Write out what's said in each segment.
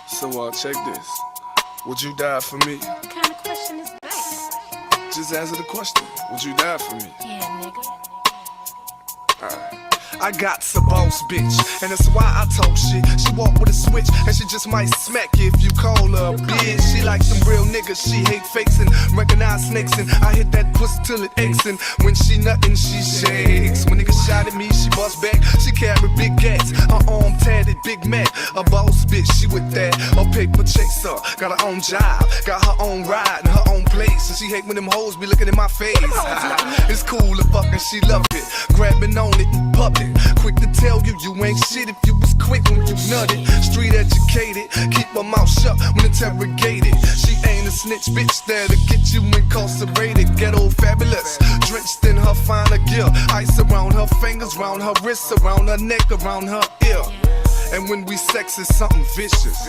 So check this. Would you die for me? What kind of question is that? Just answer the question. Would you die for me? Yeah, nigga. Alright. I got a boss bitch, and that's why I talk shit. She walk with a switch, and she just might smack you if you call her a bitch. She like them real niggas, she hate fakes and recognize snakes. And I hit that pussy till it aches. And when she nuttin', she shakes. When niggas shot at me, she bust back. She carry big gats, her arm tatted, Big Mac. A boss bitch, she with that. A paper chaser, got her own job, got her own ride and her own place. And she hate when them hoes be looking in my face. It's cool to fuck and she love it. Grabbing on it in public. Quick to tell you, you ain't shit if you was quick when you nutted. Street educated, keep her mouth shut when interrogated. She ain't a snitch bitch that'll get you incarcerated. Ghetto fabulous, drenched in her finer gear. Ice around her fingers, round her wrists, around her neck, around her ear. And when we sex, it's something vicious.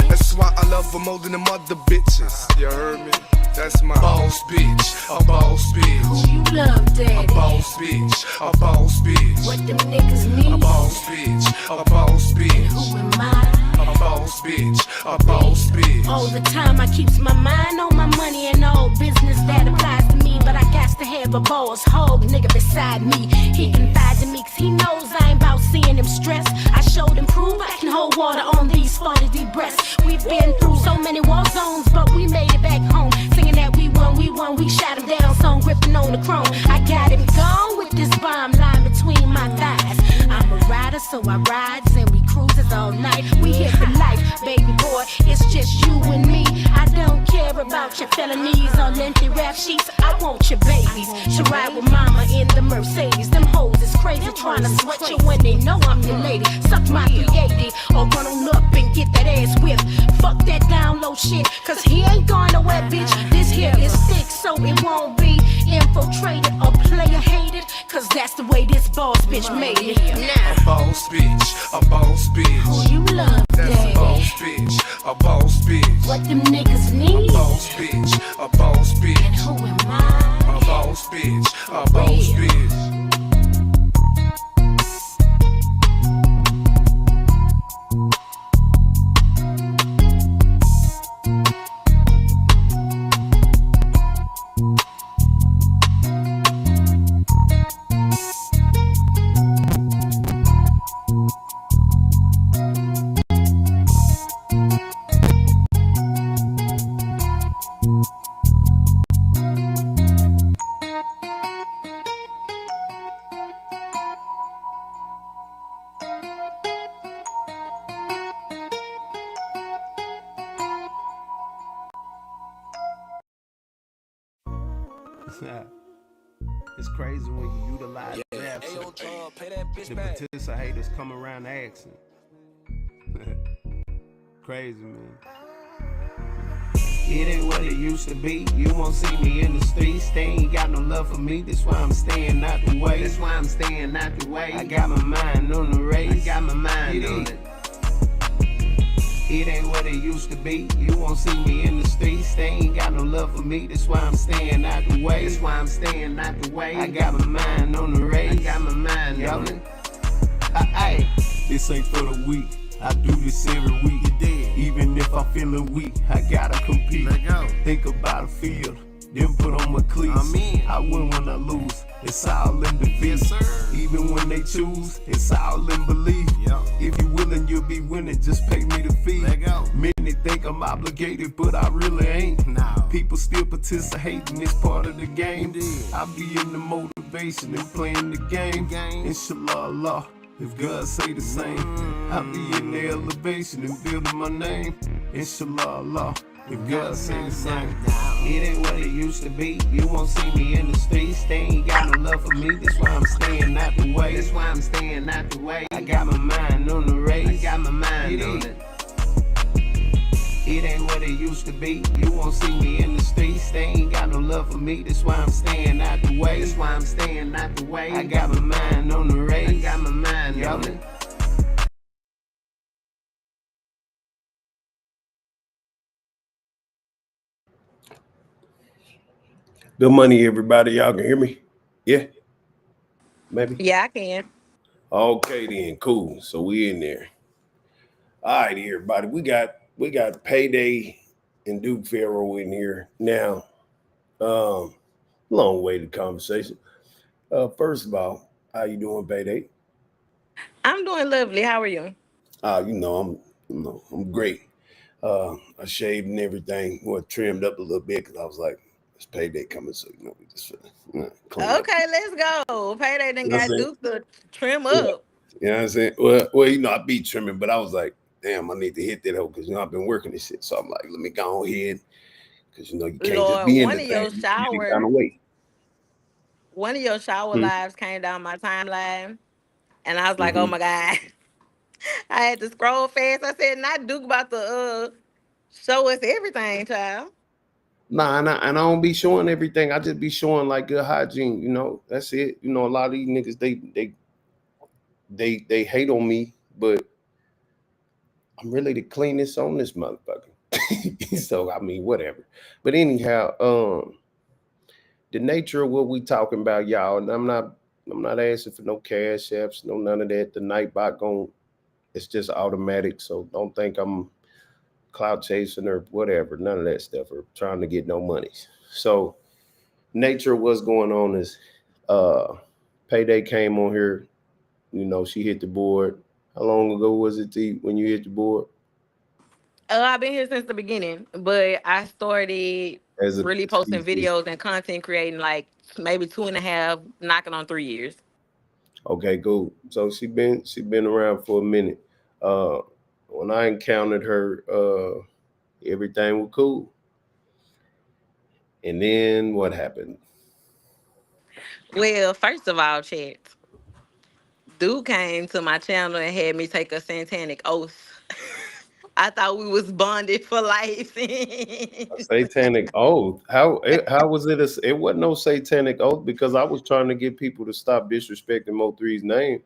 That's why I love her more than them other bitches. You heard me? That's my boss bitch, a boss bitch. Who you love, daddy? A boss bitch, a boss bitch. What them niggas need? A boss bitch, a boss bitch. Who am I? A boss bitch, a boss bitch. All the time I keeps my mind on my money and all business that applies to me. But I got to have a boss hog nigga beside me. He confides in me cause he knows I ain't about seeing him stress. I showed him prove I can hold water on these 40 deep breaths. We've been through so many war zones, but we made it back home. Singing that we won, we shot him down, song gripping on the chrome. I got him gone with this bomb line between my thighs. I'm a rider, so I rides and we cruises all night. We here for life, baby boy, it's just you and me. I don't care about your felonies or lengthy rap sheets. I want your babies to ride with mama in the Mercedes. Them hoes is crazy trying to sweat you when they know I'm your lady. Suck my 380 or run on up and get that ass whipped. Fuck that down low shit, cause he ain't going nowhere, bitch. This here is thick, so it won't be infiltrated or player hated. Cause that's the way this boss bitch made it. Now, a boss bitch, a boss bitch. who you love, That's a daddy? boss bitch, a boss bitch. What them niggas need? A boss bitch, a boss And bitch. who am I? A boss bitch, a boss bitch. It's crazy when you utilize rap so the potential haters come around asking. Crazy, man. It ain't what it used to be. You won't see me in the streets. They ain't got no love for me. That's why I'm staying out the way. That's why I'm staying out the way. I got my mind on the race. I got my mind on it. It ain't what it used to be. You won't see me in the streets. They ain't got no love for me. That's why I'm staying out the way. That's why I'm staying out the way. I got my mind on the race. I got my mind on it. Aye. This ain't for the weak. I do this every week. Even if I'm feeling weak, I gotta compete. Think about a field, then put on my cleats. I win when I lose. It's all in the defeat. Even when they choose, it's all in belief. If you willing, you'll be winning. Just pay me the fee. Many think I'm obligated, but I really ain't. People still participate in this part of the game. I be in the motivation and playing the game. Inshallah, Allah, if God say the same. I be in the elevation and building my name. Inshallah, Allah, if God say the same. It ain't what it used to be. You won't see me in the streets. They ain't got no love for me. That's why I'm staying out the way. That's why I'm staying out the way. I got my mind on the race. I got my mind on it. It ain't what it used to be. You won't see me in the streets. They ain't got no love for me. That's why I'm staying out the way. That's why I'm staying out the way. I got my mind on the race. I got my mind on it. Good money, everybody. Y'all can hear me? Yeah? Maybe? Yeah, I can. Okay, then. Cool. So we in there. All right, everybody. We got Payday and Duke Pharaoh in here now. Um, long way to conversation. First of all, how you doing, Payday? I'm doing lovely. How are you? I'm great. I shaved and everything, well, trimmed up a little bit because I was like, it's Payday coming, so we just clean up. Okay, let's go. Payday done You know what I'm got saying? Duke to trim Yeah. up. You know what I'm saying? Well, I be trimming, but I was like, damn, I need to hit that hoe because I've been working this shit. So I'm like, let me go ahead because you can't just Lord, be in the thing. You any kind of way. one of your shower Hmm. lives came down my timeline, and I was like, oh Hmm. my god. I had to scroll fast. I said, not Duke about to show us everything, child. Nah, and I don't be showing everything. I just be showing like good hygiene. That's it. A lot of these niggas they hate on me, but I'm really the cleanest on this motherfucker. So I mean, whatever. But anyhow, the nature of what we talking about, y'all, and I'm not asking for no cash apps, no none of that. The night bot gon' it's just automatic. So don't think I'm cloud chasing or whatever, none of that stuff, or trying to get no monies. So nature of what's going on is uh Payday came on here, she hit the board. How long ago was it, T, when you hit the board? I've been here since the beginning, but I started As a really posting species. videos and content creating like maybe 2.5, knocking on 3 years. Okay, cool. So she been around for a minute. Uh when I encountered her, everything was cool. And then what happened? Well, first of all, chat, Dude came to my channel and had me take a satanic oath. I thought we was bonded for life. A satanic oath. How was it? It wasn't no satanic oath because I was trying to get people to stop disrespecting Mo3's name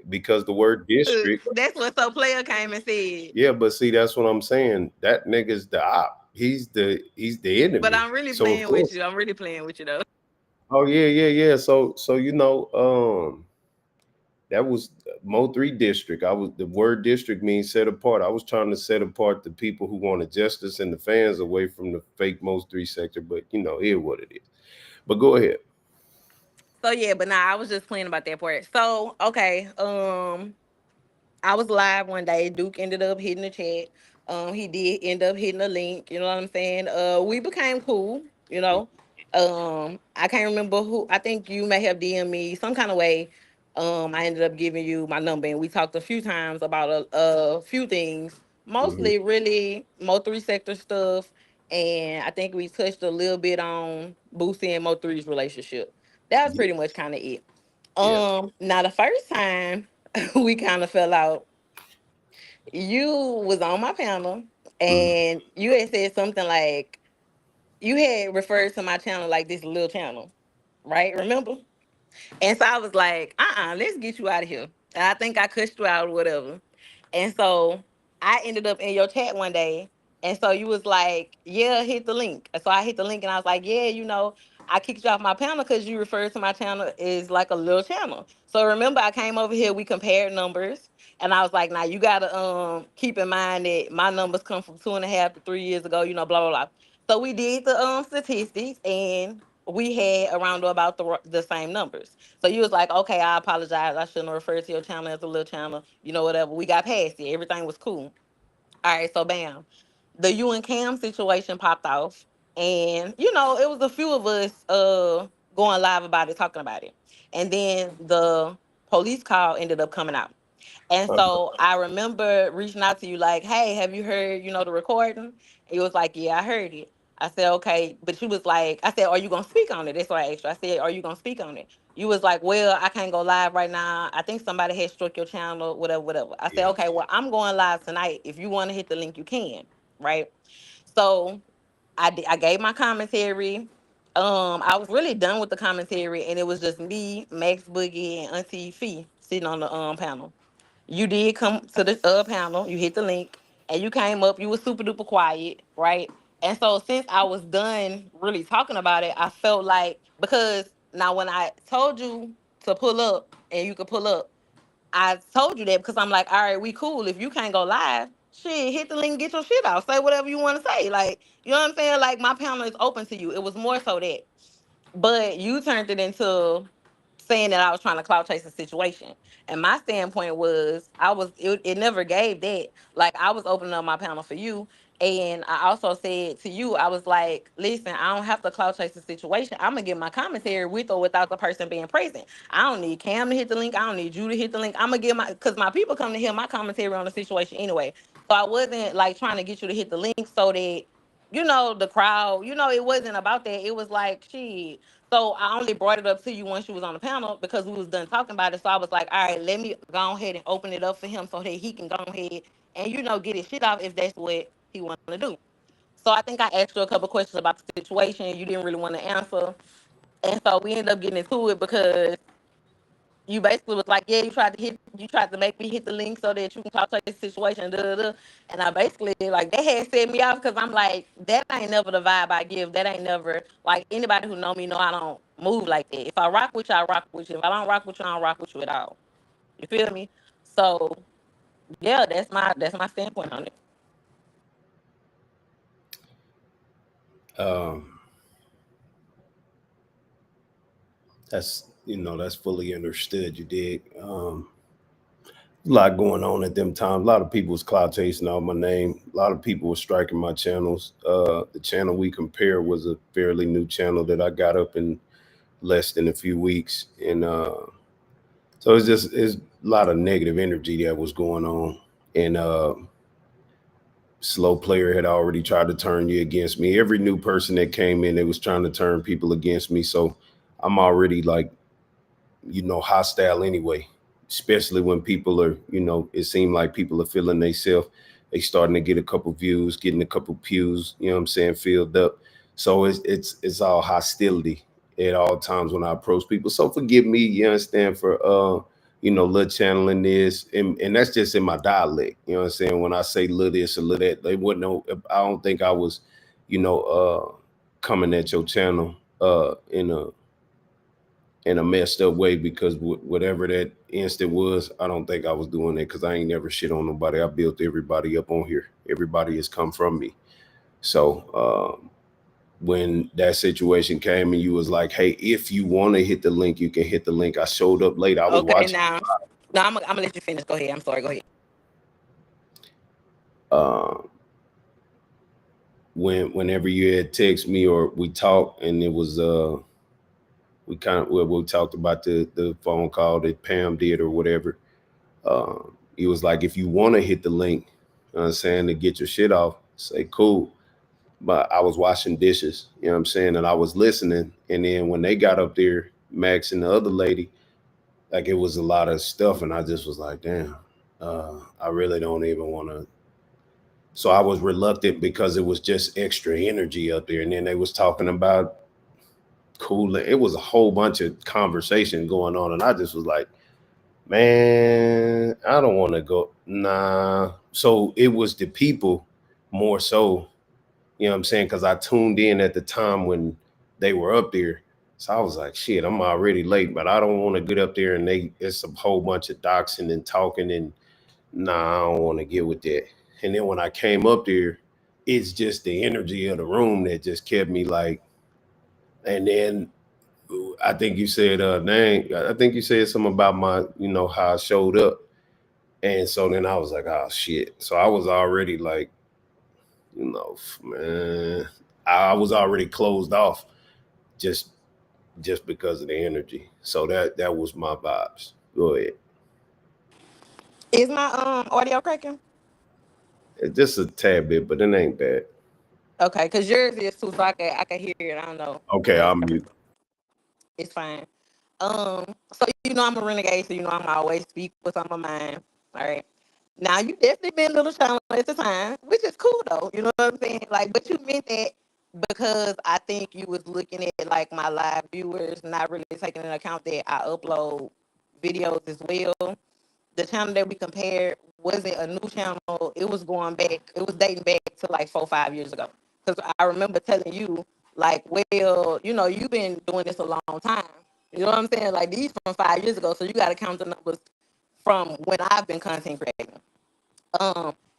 because the word district. That's what So Player came and said. Yeah, but see, that's what I'm saying. That nigga's the op. He's the But enemy. I'm really So of playing with course. you. I'm really playing with you though. Oh yeah, yeah, yeah. So that was Mo3 district. I was the word district means set apart. I was trying to set apart the people who wanted justice and the fans away from the fake Mo3 sector, but here what it is. But go ahead. So yeah, but nah, I was just playing about that part. So okay, I was live one day. Duke ended up hitting the chat. He did end up hitting a link. You know what I'm saying? We became cool. You know, I can't remember who. I think you may have DM'd me some kind of way. I ended up giving you my number, and we talked a few times about a few things, Hmm. mostly really Mo3 sector stuff, and I think we touched a little bit on Boosie and Mo3's relationship. That was Yeah, pretty much kind of it. yeah. Now the first time we kind of fell out, you was on my panel Mhm. and you had said something like you had referred to my channel like this little channel, right? Remember? And so I was like, let's get you out of here. And I think I cussed you out or whatever. And so I ended up in your chat one day. And so you was like, yeah, hit the link. And so I hit the link and I was like, yeah, I kicked you off my panel because you referred to my channel as like a little channel. So remember I came over here, we compared numbers. And I was like, now you gotta keep in mind that my numbers come from 2.5 to 3 years ago, blah blah blah. So we did the statistics and we had around about the same numbers. So you was like, okay, I apologize. I shouldn't have referred to your channel as a little channel. Whatever. We got past it. Everything was cool. All right, so bam. The you and Cam situation popped off. And, it was a few of us going live about it, talking about it. And then the police call ended up coming out. And Uh, so I remember reaching out to you like, hey, have you heard, the recording? And you was like, yeah, I heard it. I said, okay. But you was like, I said, are you going to speak on it? That's why I asked you. I said, are you going to speak on it? You was like, well, I can't go live right now. I think somebody had struck your channel, whatever, whatever. I said, yeah, okay, well, I'm going live tonight. If you want to hit the link, you can. Right. So I gave my commentary. I was really done with the commentary, and it was just me, Max Boogie, and Auntie Fee sitting on the panel. You did come to the panel, you hit the link, and you came up, you were super duper quiet, right? And so since I was done really talking about it, I felt like because now when I told you to pull up and you could pull up, I told you that because I'm like, all right, we cool. If you can't go live, shit, hit the link and get your shit out. Say whatever you want to say. Like, you know what I'm saying? Like, my panel is open to you. It was more so that. But you turned it into saying that I was trying to clout chase the situation. And my standpoint was it never gave that. Like, I was opening up my panel for you. And I also said to you, I was like, listen, I don't have to clout chase the situation. I'm gonna get my commentary with or without the person being present. I don't need Cam to hit the link. I don't need you to hit the link. I'm gonna get because my people come to hear my commentary on the situation anyway. So I wasn't like trying to get you to hit the link so that, the crowd, it wasn't about that. It was like, shit. So I only brought it up to you once you was on the panel because we was done talking about it. So I was like, all right, let me go ahead and open it up for him so that he can go ahead and, get his shit off if that's what he wanted to do. So I think I asked you a couple questions about the situation. You didn't really want to answer. And so we ended up getting into it because you basically was like, yeah, you tried to make me hit the link so that you can talk to this situation, da, da, da. And I basically, like, they had set me off because I'm like, that ain't never the vibe I give. That ain't never, like, anybody who know me know I don't move like that. If I rock with you, I rock with you. If I don't rock with you, I don't rock with you at all. You feel me? So, yeah, that's my standpoint on it. That's fully understood. You dig? A lot going on at them times. A lot of people was cloud chasing out my name. A lot of people were striking my channels. The channel we compare was a fairly new channel that I got up in less than a few weeks, and so it's a lot of negative energy that was going on. And Slow Player had already tried to turn you against me. Every new person that came in, they was trying to turn people against me. So I'm already like, hostile anyway, especially when people are, it seemed like people are feeling themselves. They starting to get a couple views, getting a couple pews, you know what I'm saying, filled up. So it's all hostility at all times when I approach people. So forgive me, you understand, for little channeling this, and that's just in my dialect. You know what I'm saying? When I say little this or little that, they wouldn't know. I don't think I was, coming at your channel in a messed up way, because whatever that instant was, I don't think I was doing it because I ain't never shit on nobody. I built everybody up on here. Everybody has come from me. So when that situation came and you was like, hey, if you want to hit the link, you can hit the link. I showed up late. I was watching. Now, no, I'm gonna let you finish. Go ahead. I'm sorry. Go ahead. Whenever you had text me or we talked, and it was we talked about the phone call that Pam did or whatever. It was like, if you want to hit the link, you know what I'm saying, to get your shit off, say cool. But I was washing dishes, you know what I'm saying, and I was listening. And then when they got up there, Max and the other lady, like, it was a lot of stuff, and I just was like, damn, I really don't even want to. So I was reluctant because it was just extra energy up there. And then they was talking about cool. It was a whole bunch of conversation going on, and I just was like, man, I don't want to go. Nah. So it was the people more so, you know what I'm saying? Because I tuned in at the time when they were up there. So I was like, shit, I'm already late, but I don't want to get up there and it's a whole bunch of doxing and talking, and nah, I don't want to get with that. And then when I came up there, it's just the energy of the room that just kept me like. And then I think you said I think you said something about my, how I showed up. And so then I was like, oh shit. So I was already like, man, I was already closed off just because of the energy. So that was my vibes. Go ahead. Is my audio cracking? Just a tad bit, but it ain't bad. Okay, because yours is too, so I can hear it. I don't know. Okay, I'll mute. It's fine. So I'm a renegade, so I'm always speak what's on my mind. All right. Now you definitely been a little challenged at the time, which is cool though. You know what I'm saying? Like, but you meant that because I think you was looking at like my live viewers, not really taking into account that I upload videos as well. The channel that we compared wasn't a new channel. It was going back. It was dating back to like 4-5 years ago. Because I remember telling you, like, well, you've been doing this a long time. You know what I'm saying? Like, these from 5 years ago. So you got to count the numbers from when I've been content creating.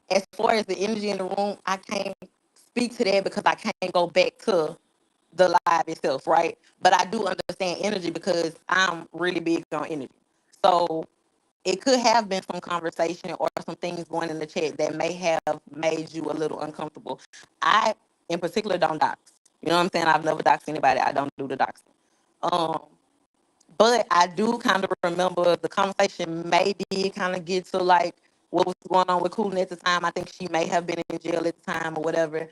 As far as the energy in the room, I can't speak to that because I can't go back to the live itself, right? But I do understand energy because I'm really big on energy. So it could have been some conversation or some things going in the chat that may have made you a little uncomfortable. I, in particular, don't dox. You know what I'm saying? I've never doxed anybody. I don't do the doxing. Um, but I do kind of remember the conversation may did kind of get to like what was going on with Coolin at the time. I think she may have been in jail at the time or whatever.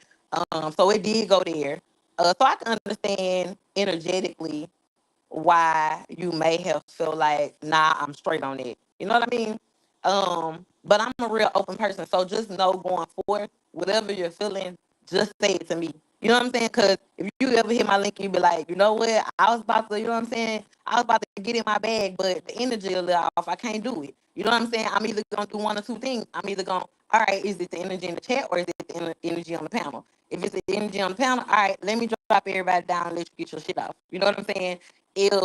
So it did go there. So I can understand energetically why you may have felt like, nah, I'm straight on it. You know what I mean? But I'm a real open person. So just know going forward, whatever you're feeling, just say it to me. You know what I'm saying? Because if you ever hit my link, you be like, you know what? I was about to, you know what I'm saying? I was about to get in my bag, but the energy a little off. I can't do it. You know what I'm saying? I'm either going to do one or two things. I'm either going, all right, is it the energy in the chat or is it the energy on the panel? If it's the energy on the panel, all right, let me drop everybody down and let you get your shit off. You know what I'm saying? If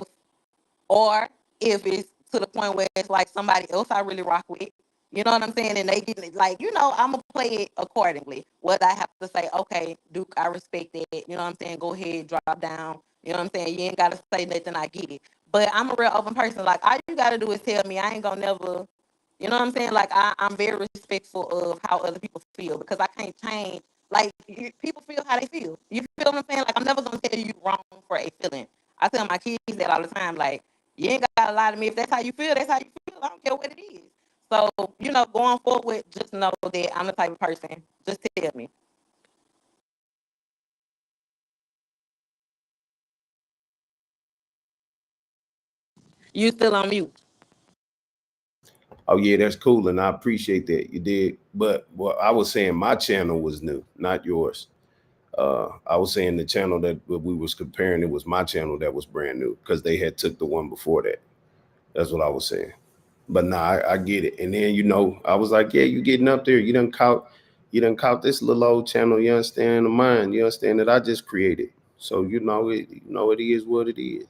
or if it's to the point where it's like somebody else I really rock with, you know what I'm saying? And they get it, like, I'm gonna play it accordingly. Whether I have to say, okay, Duke, I respect that, you know what I'm saying? Go ahead, drop down. You know what I'm saying? You ain't gotta say nothing, I get it. But I'm a real open person. Like, all you gotta do is tell me. I ain't gonna never, you know what I'm saying? Like, I'm very respectful of how other people feel because I can't change. Like, people feel how they feel. You feel what I'm saying? Like, I'm never gonna tell you wrong for a feeling. I tell my kids that all the time. Like, you ain't gotta lie to me. If that's how you feel, that's how you feel. I don't care what it is. So, going forward, just know that I'm the type of person. Just tell me. You still on mute. Oh yeah, that's cool, and I appreciate that you did. But what I was saying, my channel was new, not yours. I was saying the channel that we was comparing, it was my channel that was brand new because they had took the one before that. That's what I was saying. But nah, I get it. And then I was like, yeah, you getting up there. You done caught this little old channel. You understand the mind. You understand that I just created. So it is what it is.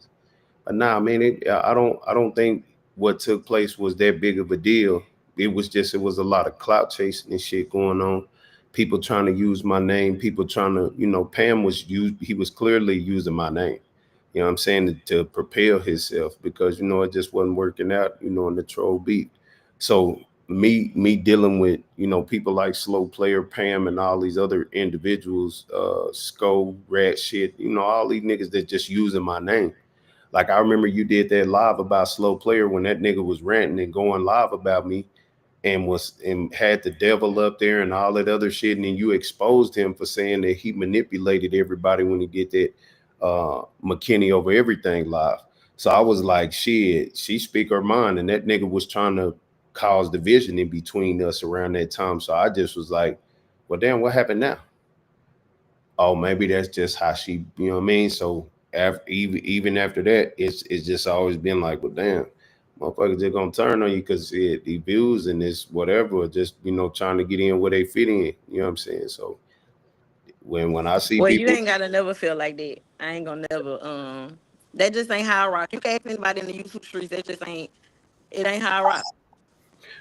But nah, man, I don't think what took place was that big of a deal. It was a lot of clout chasing and shit going on. People trying to use my name, people trying to, Pam he was clearly using my name. You know what I'm saying, to propel himself because it just wasn't working out, in the troll beat. So me dealing with, people like Slow Player, Pam, and all these other individuals, Skull, Rat shit, all these niggas that just using my name. Like I remember you did that live about Slow Player when that nigga was ranting and going live about me and had the devil up there and all that other shit, and then you exposed him for saying that he manipulated everybody when he did that McKinney over everything live. So I was like, shit, she speak her mind, and that nigga was trying to cause division in between us around that time. So I just was like, well, damn, what happened now? Oh, maybe that's just how she, you know what I mean? So after even after that, it's just always been like, well, damn, motherfuckers just gonna turn on you because the views and this whatever, just trying to get in where they fit in. You know what I'm saying? So when I see Well, you people, ain't gotta never feel like that. I ain't gonna never. That just ain't how I rock. You can ask anybody in the YouTube streets. That just ain't. It ain't how I rock.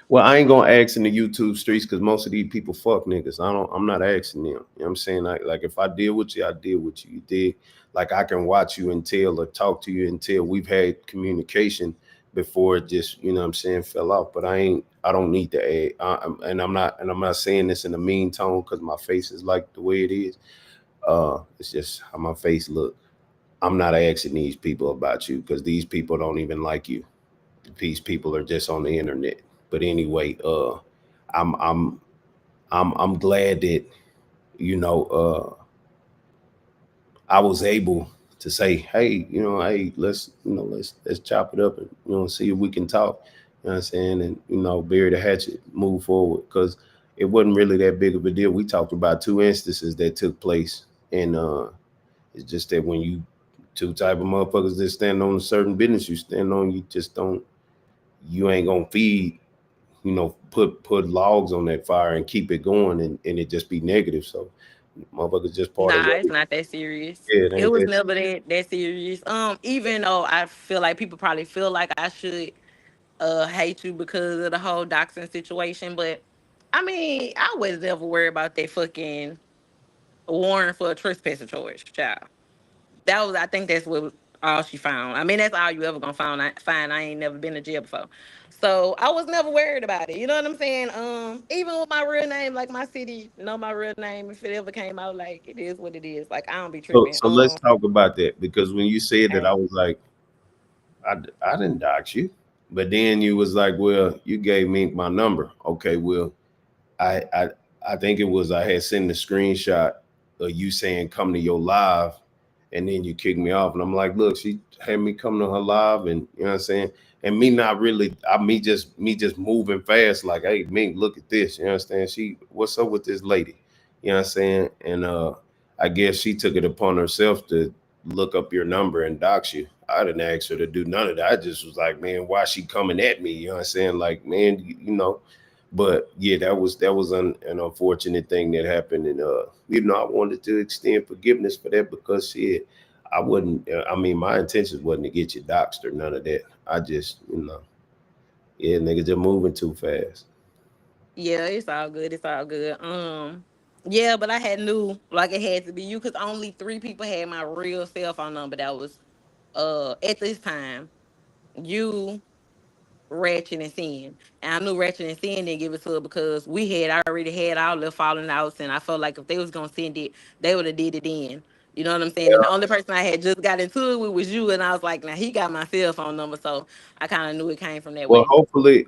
well, I ain't gonna ask in the YouTube streets because most of these people fuck niggas. I'm not asking them. You know what I'm saying? Like if I deal with you, I deal with you. You dig? Like I can watch you and tell or talk to you until we've had communication before it just, you know what I'm saying, fell off. But I don't need to add. And I'm not saying this in a mean tone because my face is like the way it is. It's just how my face look. I'm not asking these people about you because these people don't even like you. These people are just on the internet. But anyway, I'm I'm I'm glad that you know I was able to say, hey, hey, let's chop it up and see if we can talk. You know what I'm saying? And bury the hatchet, move forward because it wasn't really that big of a deal. We talked about two instances that took place, and it's just that when you two type of motherfuckers that stand on a certain business you stand on, you just don't, you ain't gonna feed, put logs on that fire and keep it going and it just be negative. So motherfuckers just parted Nah, ways. it's not that serious. Yeah, it It ain't was that. never that serious. Even though I feel like people probably feel like I should hate you because of the whole doxing situation. But I mean, I was never worried about that fucking warrant for a trespassing charge, child. That was, I think that's what all she found. I mean, that's all you ever gonna find. I ain't never been to jail before, so I was never worried about it. You know what I'm saying? Even with my real name, like my city know my real name. If it ever came out, like it is what it is. Like I don't be So, tripping. so let's talk about that because when you said that, I was like, I didn't dox you, but then you was like, well, you gave me my number. Okay, well, I I I think it was I had sent a screenshot of you saying come to your live, and then you kicked me off, and I'm like, look, she had me come to her live, and you know what I'm saying, and me not really, me just moving fast, like, hey, Mink, look at this, you understand? She, what's up with this lady, you know what I'm saying, and I guess she took it upon herself to look up your number and dox you. I didn't ask her to do none of that. I just was like, man, why she coming at me? You know what I'm saying? Like, man, you know, but yeah, that was an unfortunate thing that happened, and I wanted to extend forgiveness for that because shit, I wouldn't. I mean, my intentions wasn't to get you doxxed or none of that. I just, yeah, niggas just moving too fast. Yeah, it's all good. It's all good. Yeah, but I had knew like it had to be you because only three people had my real cell phone number. That was at this time you, Ratchet and Sin. And I knew Ratchet and Sin didn't give it to her because we had already had our little falling outs, and I felt like if they was gonna send it, they would have did it then. You know what I'm saying? And the only person I had just got into it with was you, and I was like, now he got my cell phone number, so I kind of knew it came from that Well, way. hopefully,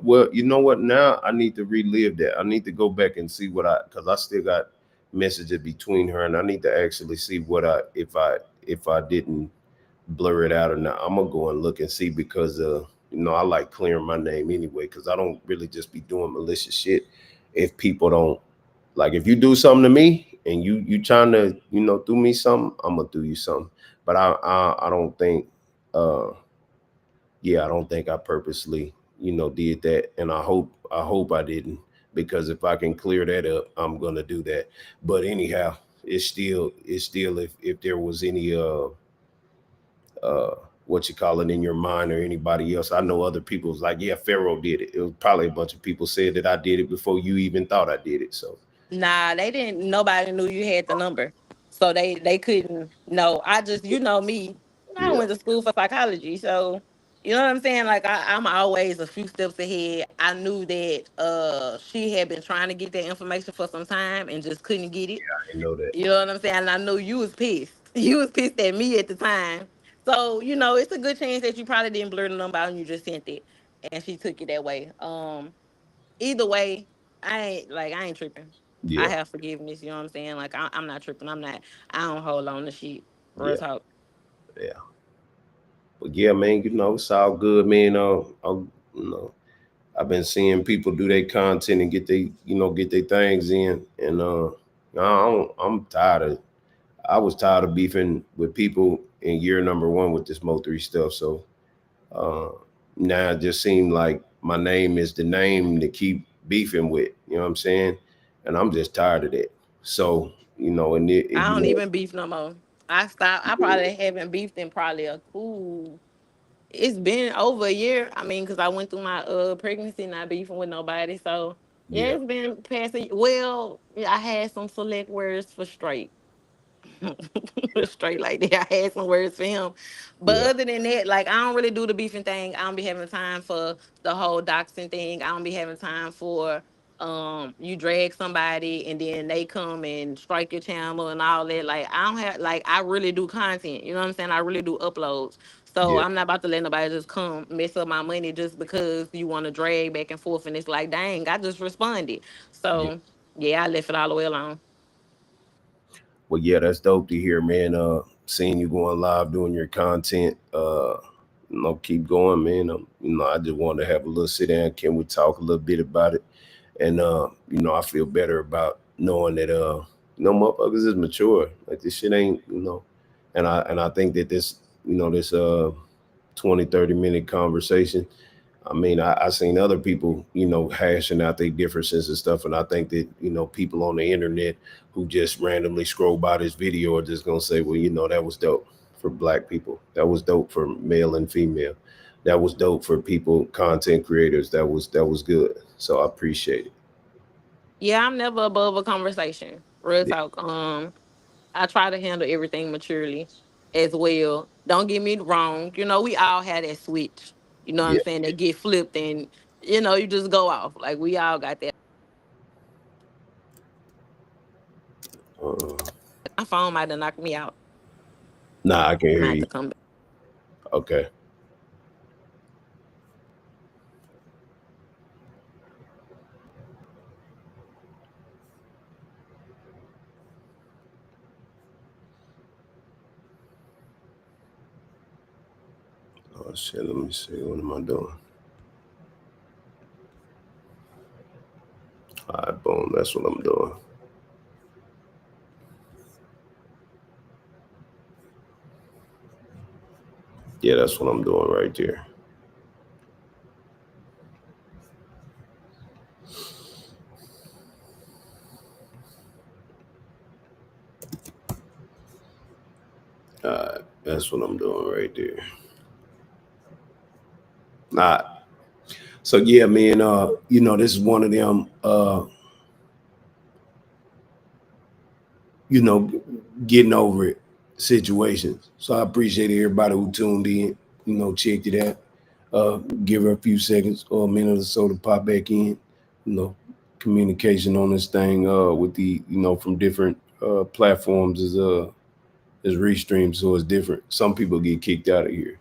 well, you know what? Now I need to relive that. I need to go back and see because I still got messages between her, and I need to actually see what if I didn't blur it out or not. I'm gonna go and look and see because I like clearing my name anyway because I don't really just be doing malicious shit. If people don't like, if you do something to me and you trying to do me something, I'm gonna do you something. But I don't think uh yeah, I don't think I purposely, did that. And I hope I didn't, because if I can clear that up, I'm gonna do that. But anyhow, it's still if there was any uh what you call it in your mind or anybody else. I know other people was like, yeah, Pharaoh did it. It was probably a bunch of people said that I did it before you even thought I did it. So Nah, they didn't. Nobody knew you had the number, so they couldn't know. I just, you know me. I yeah, went to school for psychology, so you know what I'm saying. Like I'm always a few steps ahead. I knew that she had been trying to get that information for some time and just couldn't get it. I didn't know that. You know what I'm saying? And I know you was pissed. You was pissed at me at the time. So it's a good chance that you probably didn't blur the number out and you just sent it, and she took it that way. Either way, I ain't tripping. I Yeah, have forgiveness. You know what I'm saying? Like I'm not tripping. I'm not. I don't hold on to shit. Real yeah, talk. yeah. But yeah, man, it's all good, man. I've been seeing people do their content and get their things in, and I'm tired of. I was tired of beefing with people in year number one with this Mo3 stuff. So uh, now it just seemed like my name is the name to keep beefing with. You know what I'm saying? And I'm just tired of that. So and I don't even beef no more. I stopped. I probably haven't beefed in probably a cool. It's been over a year. I mean, because I went through my pregnancy not beefing with nobody. So yeah, yeah, it's been past a. Well, yeah, I had some select words for straight. Straight like that. I had some words for him. But yeah, other than that, like I don't really do the beefing thing. I don't be having time for the whole doxing thing. I don't be having time for you drag somebody and then they come and strike your channel and all that. Like I don't have like I really do content. You know what I'm saying? I really do uploads. So yeah, I'm not about to let nobody just come mess up my money just because you want to drag back and forth and it's like, dang, I just responded. yeah. So yeah, I left it all the way alone. Well, yeah, that's dope to hear, man. Seeing you going live doing your content. Keep going, man. I just wanted to have a little sit down. Can we talk a little bit about it? And I feel better about knowing that motherfuckers is mature. Like this shit ain't, and I think that this 20, 30 minute conversation. I mean, I seen other people, hashing out their differences and stuff. And I think that, people on the internet who just randomly scroll by this video are just gonna say, well, that was dope for black people. That was dope for male and female. that was dope for people, content creators. That was good. So I appreciate it. Yeah, I'm never above a conversation. Real Yeah. talk. I try to handle everything maturely as well. Don't get me wrong. You know, we all had that switch. You know what I'm Yeah. saying? They get flipped and you just go off. Like we all got that. Uh, My phone might have knocked me out. nah, I can I hear might have you. to come back. Okay. Oh shit, let me see. What am I doing? All right, boom. That's what I'm doing. Yeah, that's what I'm doing right there. All right, that's what I'm doing right there. All right. So yeah, man, this is one of them getting over it situations. So I appreciate everybody who tuned in, checked it out. Give her a few seconds or a minute or so to pop back in. Communication on this thing with the from different platforms is restreamed, so it's different. Some people get kicked out of here.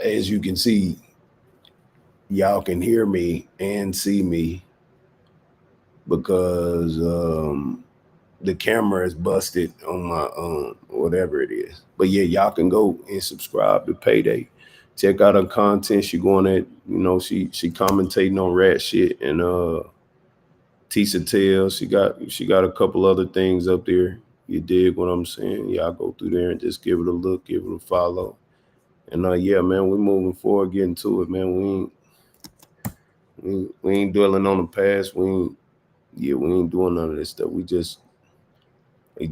As you can see, y'all can hear me and see me because the camera is busted on my whatever it is. But yeah, y'all can go and subscribe to Payday. Check out her content. She going at, she commentating on rat shit and Tisa Tales. She got a couple other things up there. You dig what I'm saying? Y'all go through there and just give it a look, give it a follow. And yeah, man, we're moving forward, getting to it, man. We ain't dwelling on the past. We ain't doing none of this stuff. We you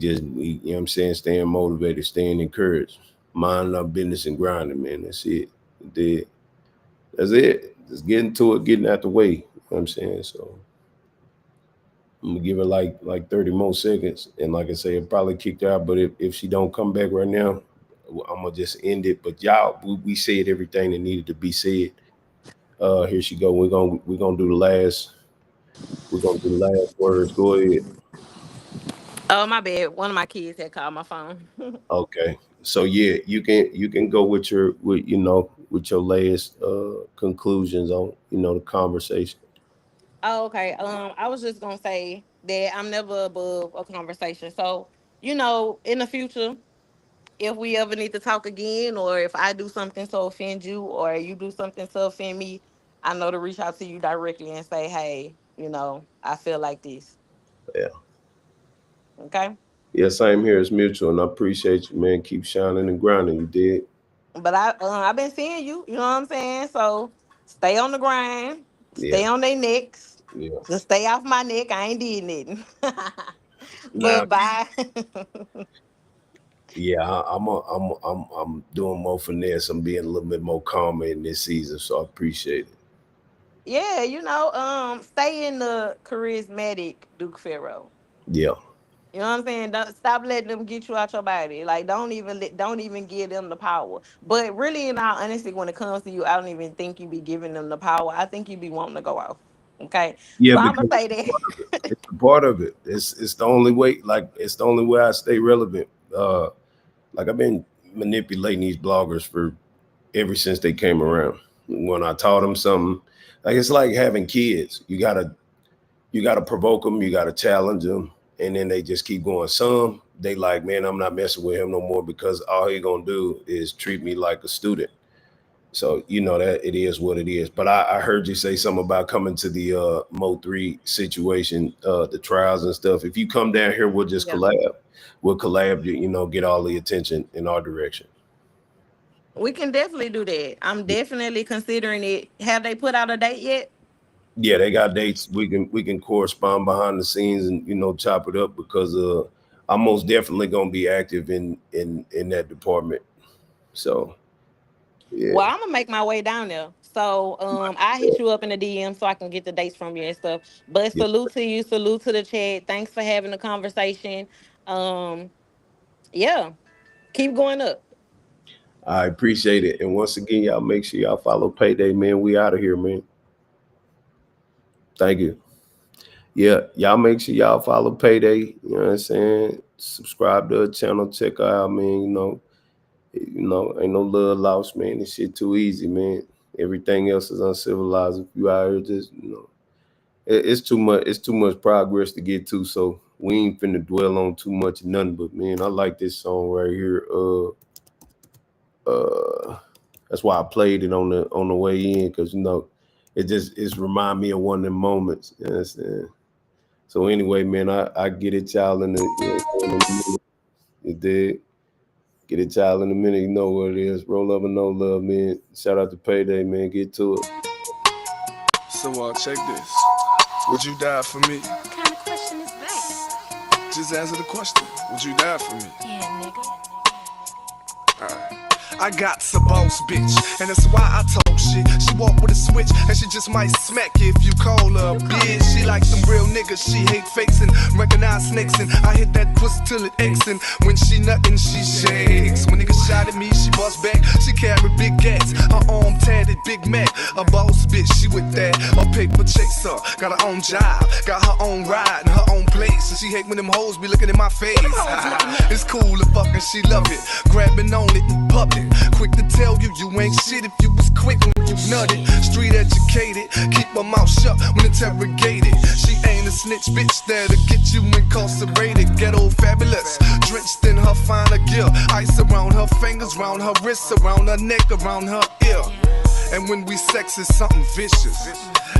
know what I'm saying, staying motivated, staying encouraged, minding our business and grinding, man. That's it. That's it. Just getting to it, getting out the way. You know what I'm saying? So I'm gonna give her like 30 more seconds. And like I say, it probably kicked her out. But if she don't come back right now, I'm gonna just end it. But y'all, we said everything that needed to be said. Here she go. We're gonna do the last words. Go ahead. Oh, my bad. One of my kids had called my phone. Okay. So yeah, you can go with with your last conclusions on the conversation. Oh, okay. I was just gonna say that I'm never above a conversation. So, in the future, if we ever need to talk again, or if I do something to offend you, or you do something to offend me, I know to reach out to you directly and say, hey, I feel like this. Yeah. Okay. Yeah, same here. It's mutual, and I appreciate you, man. Keep shining and grinding. You did. But I've been seeing you. You know what I'm saying? So stay on the grind. Yeah. Stay on their necks. Yeah. Just stay off my neck. I ain't did nothing. Nah. But bye. Yeah, I'm doing more finesse. I'm being a little bit more calmer in this season, so I appreciate it. Yeah, stay in the charismatic Duke Pharaoh. Yeah. You know what I'm saying? Don't stop letting them get you out your body. Like don't even give them the power. But really, in all honesty, when it comes to you, I don't even think you be giving them the power. I think you be wanting to go off. Okay, Yeah, so I'm gonna because say that. it's a part of it. It's the only way. Like it's the only way I stay relevant. Like I've been manipulating these bloggers for ever since they came around. When I taught them something, like it's like having kids. You gotta provoke them. You gotta challenge them, and then they just keep going. Some they like, man, I'm not messing with him no more because all he gonna do is treat me like a student. So that it is what it is. But I heard you say something about coming to the Mo3 situation, the trials and stuff. If you come down here, we'll just Yeah. collab. We'll collab, get all the attention in our direction. We can definitely do that. I'm definitely considering it. Have they put out a date yet? Yeah, they got dates. We can correspond behind the scenes and chop it up because I'm most definitely gonna be active in that department. So Yeah. Well, I'm gonna make my way down there. So I hit you up in the DM so I can get the dates from you and stuff. But Yeah. salute to you, salute to the chat. Thanks for having the conversation. Um, yeah, keep going up. I appreciate it. And once again, y'all make sure y'all follow Payday, man. We out of here, man. Thank you. Yeah, y'all make sure y'all follow Payday. You know what I'm saying? Subscribe to the channel. Check her out, man. Ain't no love lost, man. This shit too easy, man. Everything else is uncivilized. If you out here just, it's too much. It's too much progress to get to. So we ain't finna dwell on too much of nothing. But man, I like this song right here. That's why I played it on the way in, because it's remind me of one of them moments. You know what I'm saying? So anyway, man, I get it, y'all, in the you did. Get it, y'all, in a minute. You know what it is. Roll up and no love, man. Shout out to Payday, man. Get to it. So check this. Would you die for me? What kind of question is that? Just answer the question. Would you die for me? Yeah, nigga. I got a boss bitch, and that's why I talk shit. She walk with a switch, and she just might smack you if you call her a bitch. She like them real niggas, she hate fakes and recognize snakes, and I hit that pussy till it aches, and when she nuttin', she shakes. When niggas shot at me, she bust back. She carry big gats, her arm tatted, Big Mac. A boss bitch, she with that. A paper chaser, got her own job, got her own ride and her own place, and she hate when them hoes be looking in my face. It's cool to fucking, she love it, grabbing on it in public. Quick to tell you, you ain't shit if you was quick when you nutted. Street educated, keep her mouth shut when interrogated. She ain't a snitch bitch there to get you incarcerated. Ghetto fabulous, drenched in her finer gear. Ice around her fingers, round her wrists, around her neck, around her ear. And when we sex, it's something vicious.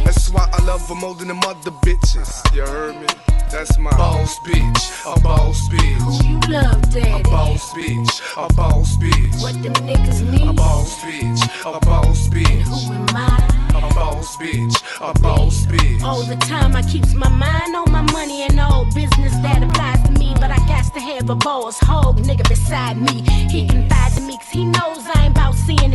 That's why I love her more than them other bitches. You heard me? That's my boss bitch, a boss bitch. Who you love, daddy? A boss bitch, a boss bitch. What them niggas need? A boss bitch, a boss bitch. Who am I? A boss bitch, a boss bitch. All the time I keeps my mind on my money and all business that applies to me. But I got to have a boss hog nigga beside me. He confide to me 'cause he knows I ain't about seeing him